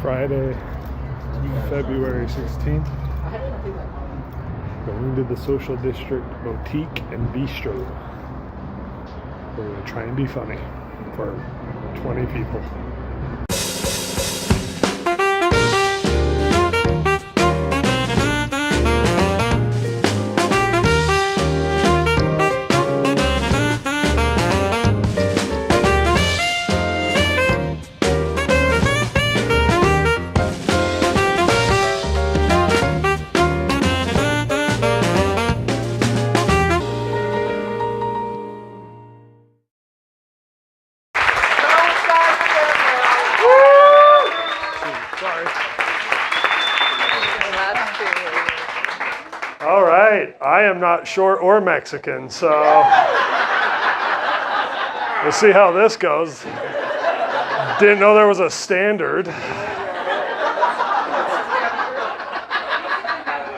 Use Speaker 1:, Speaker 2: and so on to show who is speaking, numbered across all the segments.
Speaker 1: Friday, February 16th. Going to the Social District Boutique and Bistro. We're going to try and be funny for 20 people. All right, I am not short or Mexican, so we'll see how this goes. Didn't know there was a standard.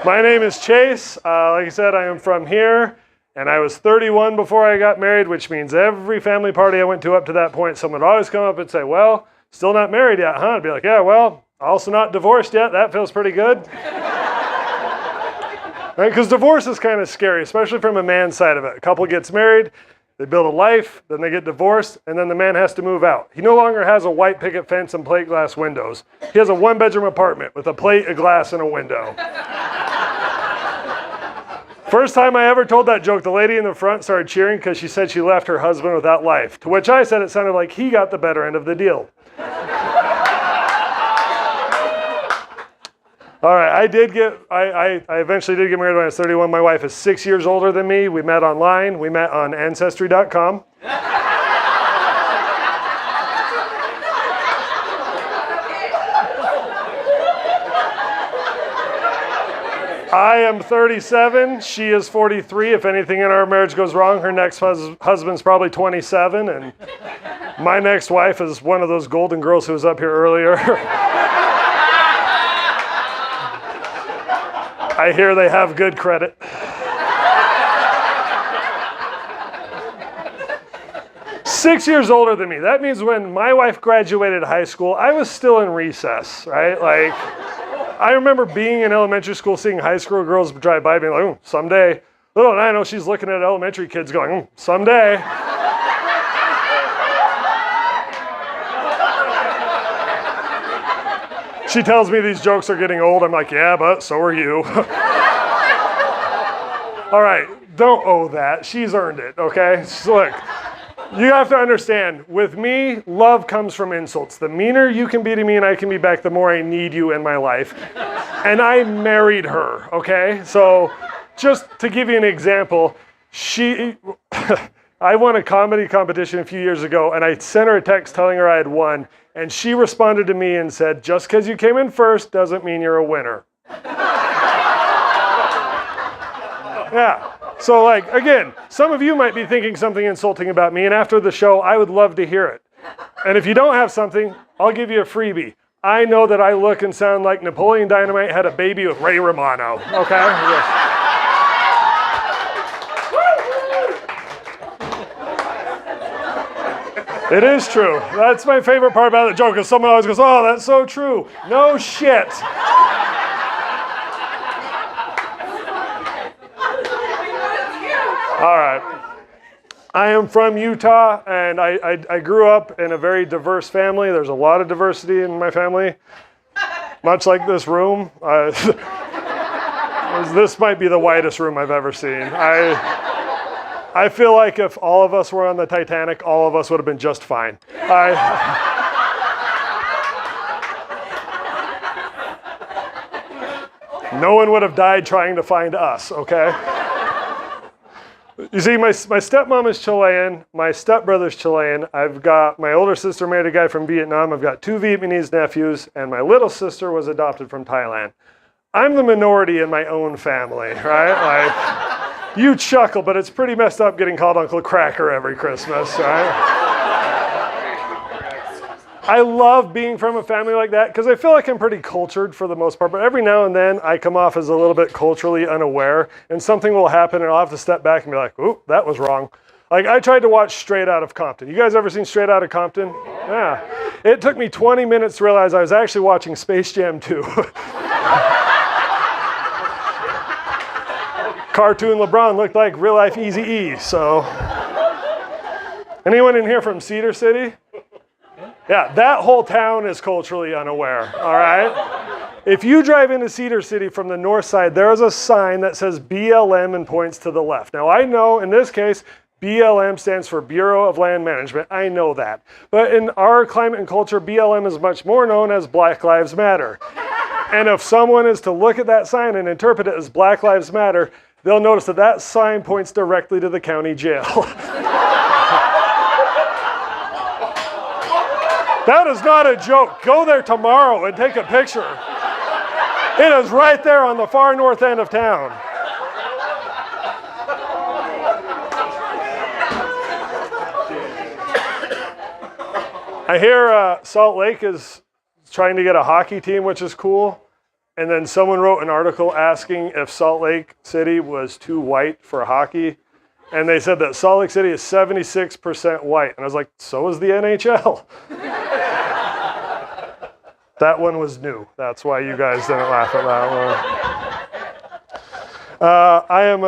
Speaker 1: My name is Chase. Like I said, I am from here, and I was 31 before I got married, which means every family party I went to up to that point, someone would always come up and say, "Well, still not married yet, huh?" I'd be like, "Yeah, well, also not divorced yet. That feels pretty good." Right? Because divorce is kind of scary, especially from a man's side of it. A couple gets married, they build a life, then they get divorced, and then the man has to move out. He no longer has a white picket fence and plate glass windows. He has a one-bedroom apartment with a plate, a glass, and a window. First time I ever told that joke, the lady in the front started cheering because she said she left her husband without life. To which I said it sounded like he got the better end of the deal. All right, I eventually did get married when I was 31. My wife is 6 years older than me. We met online. We met on Ancestry.com. I am 37. She is 43. If anything in our marriage goes wrong, her next husband's probably 27. And my next wife is one of those golden girls who was up here earlier. I hear they have good credit. Six years older than me. That means when my wife graduated high school, I was still in recess, right? Like, I remember being in elementary school, seeing high school girls drive by, being like, "Oh, someday." Little did I know she's looking at elementary kids going, "Someday." She tells me these jokes are getting old. I'm like, "Yeah, but so are you." All right, don't owe that. She's earned it, okay? So look, you have to understand, with me, love comes from insults. The meaner you can be to me and I can be back, the more I need you in my life. And I married her, okay? So just to give you an example, I won a comedy competition a few years ago, and I sent her a text telling her I had won. And she responded to me and said, "Just because you came in first doesn't mean you're a winner." Yeah. So like, again, some of you might be thinking something insulting about me, and after the show, I would love to hear it. And if you don't have something, I'll give you a freebie. I know that I look and sound like Napoleon Dynamite had a baby with Ray Romano, okay? Yes. It is true. That's my favorite part about the joke, is someone always goes, "Oh, that's so true." No shit. All right. I am from Utah, and I grew up in a very diverse family. There's a lot of diversity in my family, much like this room. This might be the whitest room I've ever seen. I feel like if all of us were on the Titanic, all of us would have been just fine. No one would have died trying to find us, okay? You see, my stepmom is Chilean, my stepbrother's Chilean. I've got my older sister married a guy from Vietnam. I've got 2 Vietnamese nephews, and my little sister was adopted from Thailand. I'm the minority in my own family, right? Like, you chuckle, but it's pretty messed up getting called Uncle Cracker every Christmas, right? I love being from a family like that because I feel like I'm pretty cultured for the most part, but every now and then I come off as a little bit culturally unaware, and something will happen and I'll have to step back and be like, "Ooh, that was wrong." Like, I tried to watch Straight Outta Compton. You guys ever seen Straight Outta Compton? Yeah. It took me 20 minutes to realize I was actually watching Space Jam 2. Cartoon LeBron looked like real life Eazy-E, so. Anyone in here from Cedar City? Yeah, that whole town is culturally unaware, all right? If you drive into Cedar City from the north side, there is a sign that says BLM and points to the left. Now, I know in this case, BLM stands for Bureau of Land Management. I know that. But in our climate and culture, BLM is much more known as Black Lives Matter. And if someone is to look at that sign and interpret it as Black Lives Matter, they'll notice that that sign points directly to the county jail. That is not a joke. Go there tomorrow and take a picture. It is right there on the far north end of town. I hear Salt Lake is trying to get a hockey team, which is cool. And then someone wrote an article asking if Salt Lake City was too white for hockey. And they said that Salt Lake City is 76% white. And I was like, so is the NHL. That one was new. That's why you guys didn't laugh at that one.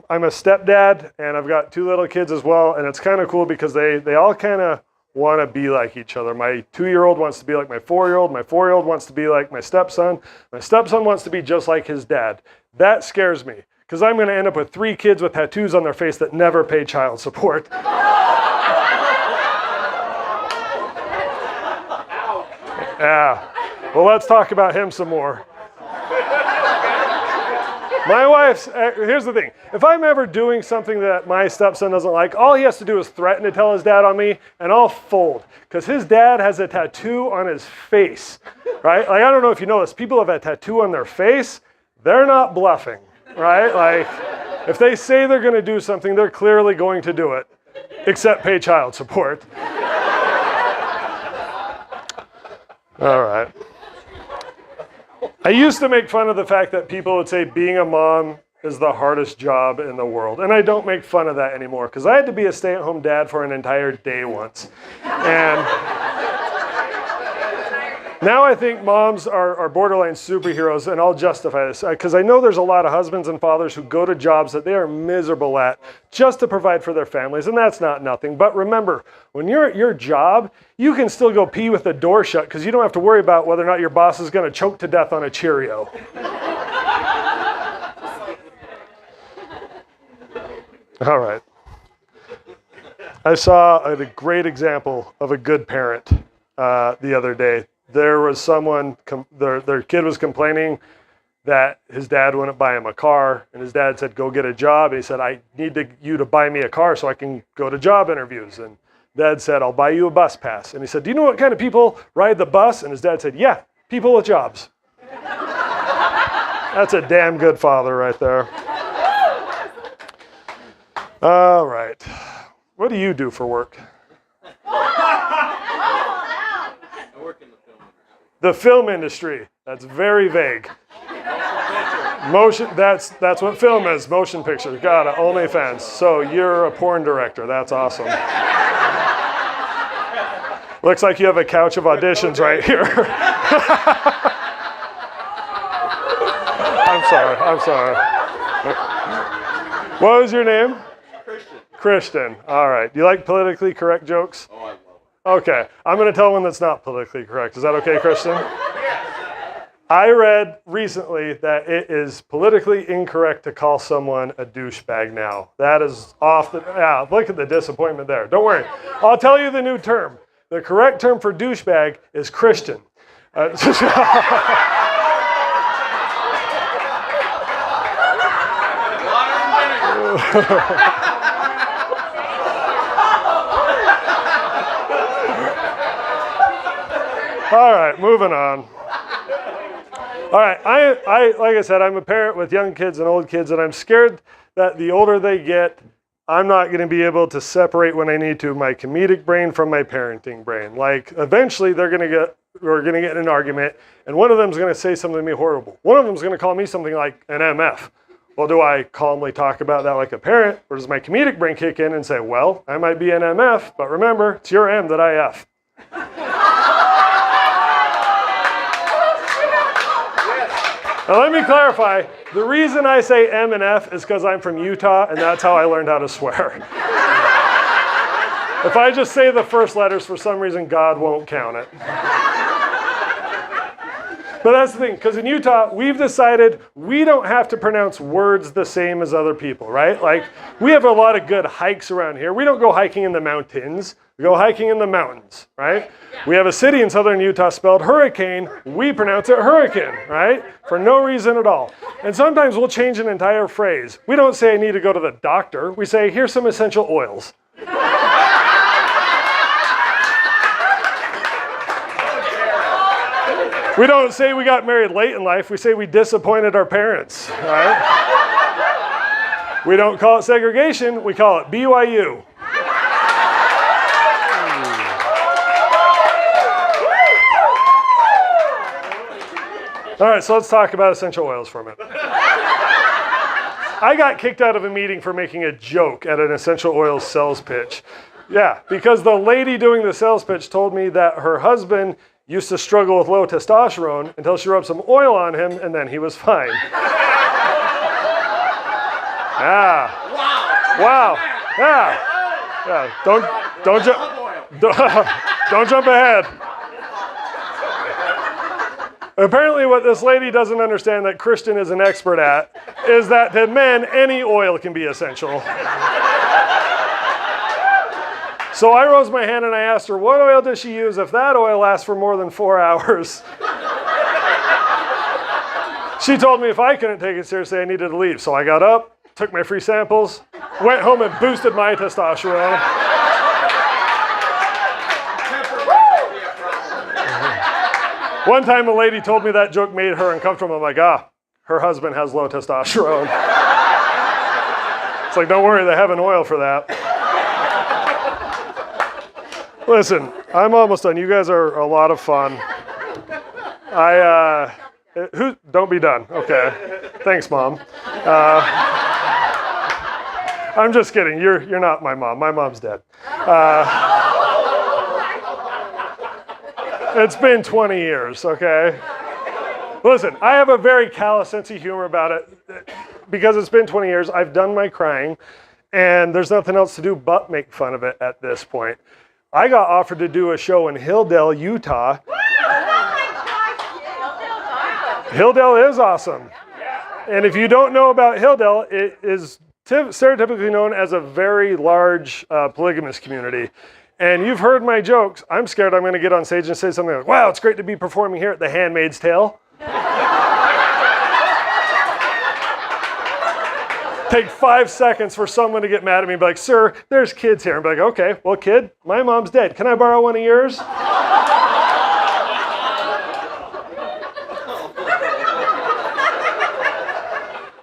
Speaker 1: I'm a stepdad, and I've got 2 little kids as well. And it's kind of cool because they all kind of want to be like each other. My 2-year-old wants to be like my 4-year-old. My 4-year-old wants to be like my stepson. My stepson wants to be just like his dad. That scares me because I'm going to end up with 3 kids with tattoos on their face that never pay child support. Yeah. Well, let's talk about him some more. My wife's, here's the thing. If I'm ever doing something that my stepson doesn't like, all he has to do is threaten to tell his dad on me, and I'll fold. Because his dad has a tattoo on his face, right? Like, I don't know if you know this. People have a tattoo on their face. They're not bluffing, right? Like, if they say they're going to do something, they're clearly going to do it, except pay child support. All right. I used to make fun of the fact that people would say being a mom is the hardest job in the world. And I don't make fun of that anymore because I had to be a stay-at-home dad for an entire day once. And now I think moms are borderline superheroes, and I'll justify this because I know there's a lot of husbands and fathers who go to jobs that they are miserable at just to provide for their families, and that's not nothing. But remember, when you're at your job, you can still go pee with the door shut because you don't have to worry about whether or not your boss is going to choke to death on a Cheerio. All right. I saw a great example of a good parent the other day. There was someone, their kid was complaining that his dad wouldn't buy him a car, and his dad said, go get a job. And he said, I need you to buy me a car so I can go to job interviews. And dad said, I'll buy you a bus pass. And he said, do you know what kind of people ride the bus? And his dad said, yeah, people with jobs. That's a damn good father right there. All right. What do you do for work? The film industry. That's very vague. Motion, that's what film is, motion picture. Got it, OnlyFans. So you're a porn director. That's awesome. Looks like you have a couch of auditions right here. I'm sorry. What was your name? Christian. All right. Do you like politically correct jokes? Oh, I love it. Okay. I'm going to tell one that's not politically correct. Is that okay, Christian? I read recently that it is politically incorrect to call someone a douchebag now. That is off the... Yeah, look at the disappointment there. Don't worry. I'll tell you the new term. The correct term for douchebag is Christian. All right, moving on. All right, I like I said, I'm a parent with young kids and old kids, and I'm scared that the older they get, I'm not going to be able to separate when I need to my comedic brain from my parenting brain. Like, eventually we're going to get in an argument, and one of them is going to say something to me horrible. One of them is going to call me something like an MF, Well, do I calmly talk about that like a parent, or does my comedic brain kick in and say, well, I might be an MF, but remember, it's your M that I F. Now let me clarify, the reason I say M and F is because I'm from Utah, and that's how I learned how to swear. If I just say the first letters, for some reason, God won't count it. But that's the thing, because in Utah, we've decided we don't have to pronounce words the same as other people, right? Like, we have a lot of good hikes around here. We don't go hiking in the mountains. We go hiking in the mountains, right? We have a city in southern Utah spelled hurricane. We pronounce it hurricane, right? For no reason at all. And sometimes we'll change an entire phrase. We don't say I need to go to the doctor. We say, here's some essential oils. We don't say we got married late in life. We say we disappointed our parents, right? We don't call it segregation. We call it BYU. All right, so let's talk about essential oils for a minute. I got kicked out of a meeting for making a joke at an essential oils sales pitch. Yeah, because the lady doing the sales pitch told me that her husband used to struggle with low testosterone until she rubbed some oil on him, and then he was fine. Yeah. Wow. Yeah. Yeah. Don't jump ahead. Apparently what this lady doesn't understand that Christian is an expert at is that to men, any oil can be essential. So I rose my hand and I asked her, what oil does she use if that oil lasts for more than 4 hours? She told me if I couldn't take it seriously, I needed to leave. So I got up, took my free samples, went home and boosted my testosterone. One time a lady told me that joke made her uncomfortable. I'm like, her husband has low testosterone. It's like, don't worry, they have an oil for that. Listen, I'm almost done. You guys are a lot of fun. Don't be done. Okay. Thanks, Mom. I'm just kidding. You're not my mom. My mom's dead. It's been 20 years, okay? Listen, I have a very callous sense of humor about it. Because it's been 20 years, I've done my crying, and there's nothing else to do but make fun of it at this point. I got offered to do a show in Hilldale, Utah. Hilldale is awesome. And if you don't know about Hilldale, it is stereotypically known as a very large polygamous community. And you've heard my jokes. I'm scared I'm going to get on stage and say something like, wow, it's great to be performing here at The Handmaid's Tale. Take 5 seconds for someone to get mad at me and be like, sir, there's kids here. And be like, okay, well, kid, my mom's dead. Can I borrow one of yours?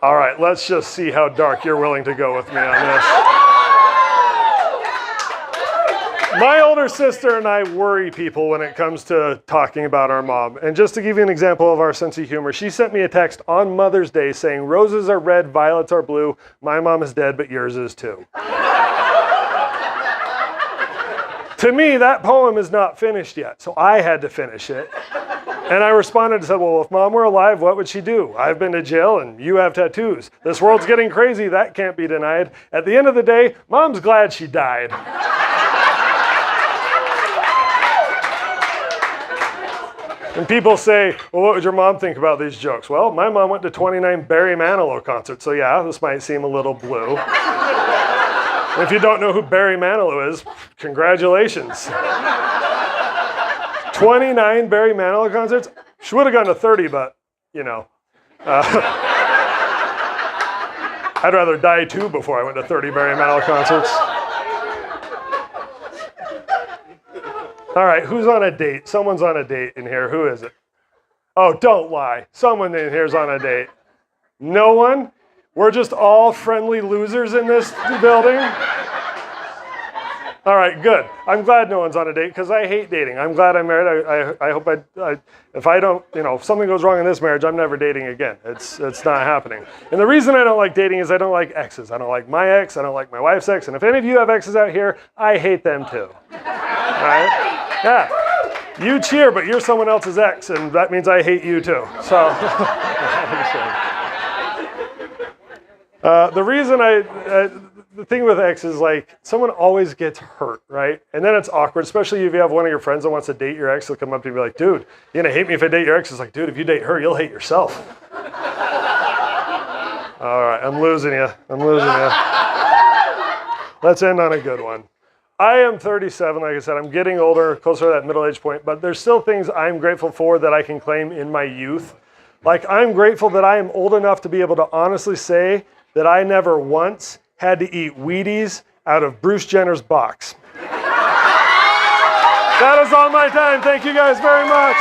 Speaker 1: All right, let's just see how dark you're willing to go with me on this. My older sister and I worry people when it comes to talking about our mom. And just to give you an example of our sense of humor, she sent me a text on Mother's Day saying, roses are red, violets are blue. My mom is dead, but yours is too. To me, that poem is not finished yet, so I had to finish it. And I responded and said, well, if Mom were alive, what would she do? I've been to jail and you have tattoos. This world's getting crazy, that can't be denied. At the end of the day, Mom's glad she died. And people say, well, what would your mom think about these jokes? Well, my mom went to 29 Barry Manilow concerts, so yeah, this might seem a little blue. If you don't know who Barry Manilow is, congratulations. 29 Barry Manilow concerts? She would have gone to 30, but, you know. I'd rather die too before I went to 30 Barry Manilow concerts. All right, who's on a date? Someone's on a date in here. Who is it? Oh, don't lie. Someone in here's on a date. No one? We're just all friendly losers in this building? All right, good. I'm glad no one's on a date because I hate dating. I'm glad I'm married. I hope if I don't, if something goes wrong in this marriage, I'm never dating again. It's not happening. And the reason I don't like dating is I don't like exes. I don't like my ex. I don't like my wife's ex. And if any of you have exes out here, I hate them too. All right? Yeah. You cheer, but you're someone else's ex, and that means I hate you too. So the reason the thing with ex is like someone always gets hurt, right? And then it's awkward, especially if you have one of your friends that wants to date your ex. They'll come up to you and be like, dude, you're gonna hate me if I date your ex. It's like, dude, if you date her, you'll hate yourself. All right, I'm losing you. Let's end on a good one. I am 37, like I said, I'm getting older, closer to that middle-age point, but there's still things I'm grateful for that I can claim in my youth. Like, I'm grateful that I am old enough to be able to honestly say that I never once had to eat Wheaties out of Bruce Jenner's box. That is all my time. Thank you guys very much.